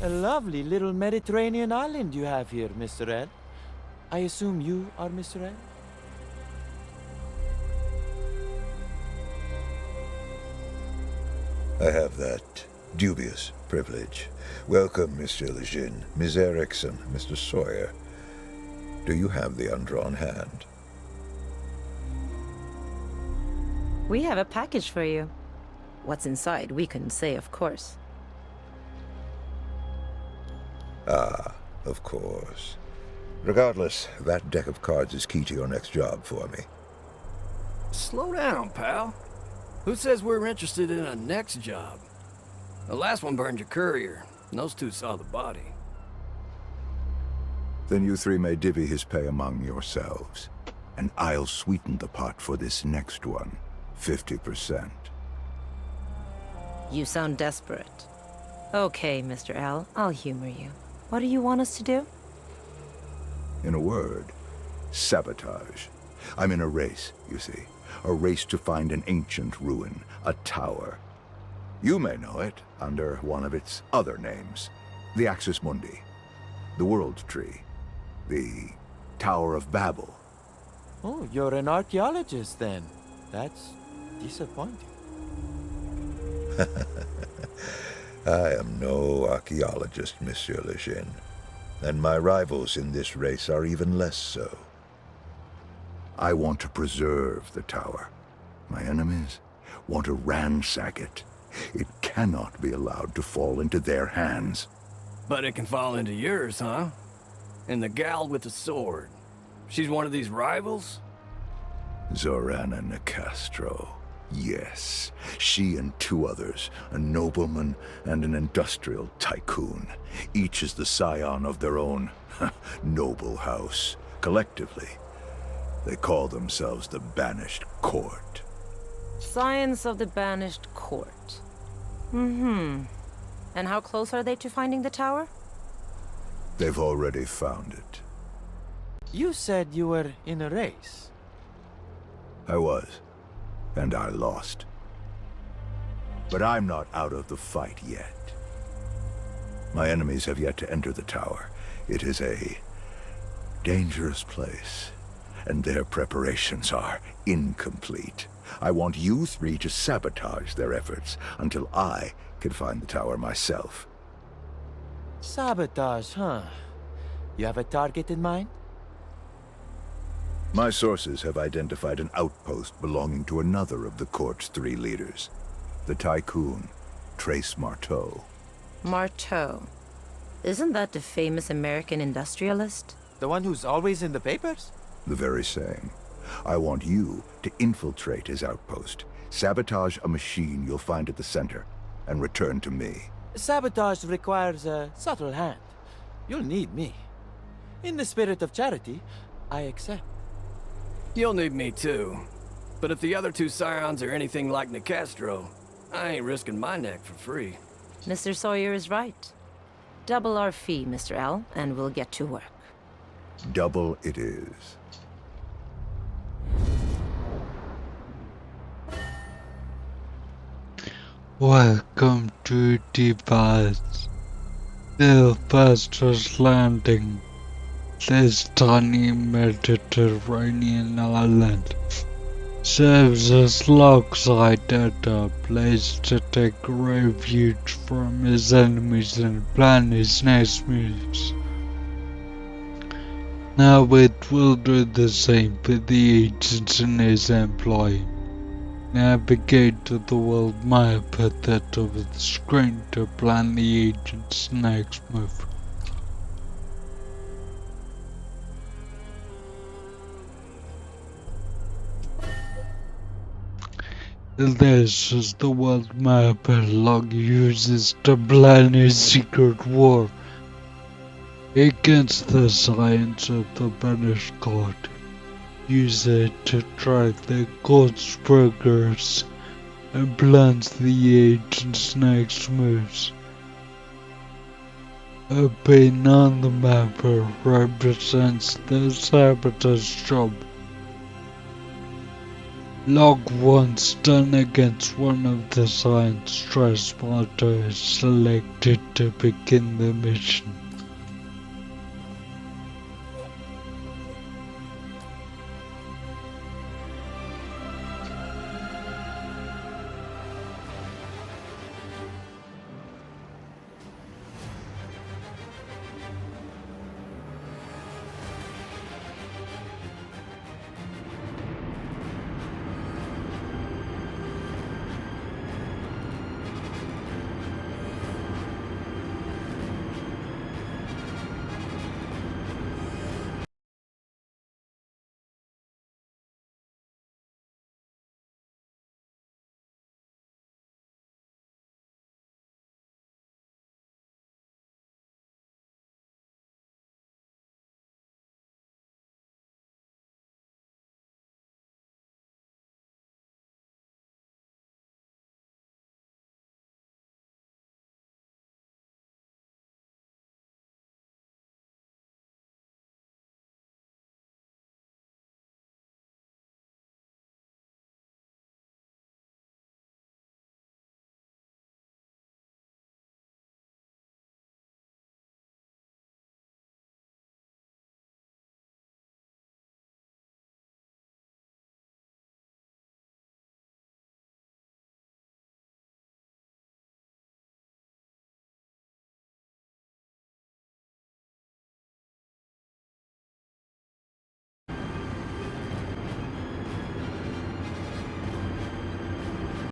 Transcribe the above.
A lovely little Mediterranean island you have here, Mr. Ed. I assume you are Mr. Ed? I have that dubious privilege. Welcome, Mr. Lejeune, Ms. Erickson, Mr. Sawyer. Do you have the undrawn hand? We have a package for you. What's inside, we couldn't say, of course. Ah, of course. Regardless, that deck of cards is key to your next job for me. Slow down, pal. Who says we're interested in a next job? The last one burned your courier, and those two saw the body. Then you three may divvy his pay among yourselves. And I'll sweeten the pot for this next one. 50%. You sound desperate. Okay, Mr. L, I'll humor you. What do you want us to do? In a word, sabotage. I'm in a race, you see. A race to find an ancient ruin, a tower. You may know it under one of its other names. The Axis Mundi. The World Tree. The Tower of Babel. Oh, you're an archaeologist then. That's disappointing. I am no archaeologist, Monsieur Lejeune. And my rivals in this race are even less so. I want to preserve the tower. My enemies want to ransack it. It cannot be allowed to fall into their hands. But it can fall into yours, huh? And the gal with the sword. She's one of these rivals? Zorana Nicastro. Yes, she and two others, a nobleman and an industrial tycoon. Each is the scion of their own noble house. Collectively, they call themselves the Banished Court. Science of the Banished Court. Mm-hmm. And how close are they to finding the tower? They've already found it. You said you were in a race. I was, and I lost. But I'm not out of the fight yet. My enemies have yet to enter the tower. It is a dangerous place, and their preparations are incomplete. I want you three to sabotage their efforts until I can find the tower myself. Sabotage, huh? You have a target in mind? My sources have identified an outpost belonging to another of the court's three leaders, the tycoon, Trace Marteau. Marteau. Isn't that the famous American industrialist? The one who's always in the papers? The very same. I want you to infiltrate his outpost, sabotage a machine you'll find at the center, and return to me. Sabotage requires a subtle hand. You'll need me. In the spirit of charity, I accept. You'll need me too. But if the other two scions are anything like Nicastro, I ain't risking my neck for free. Mr. Sawyer is right. Double our fee, Mr. L, and we'll get to work. Double it is. Welcome to Device, the fastest landing. This tiny Mediterranean island serves as Lockside at a place to take refuge from his enemies and plan his next moves. Now it will do the same for the agents in his employ. Navigate to the world map at the top of the screen to plan the agent's next move. This is the world map Log uses to plan his secret war against the science of the Banished Court. Use it to track the court's progress and plans the agent's next moves. A pin on the map represents the sabotage job. Log once done against one of the science transporter is selected to begin the mission.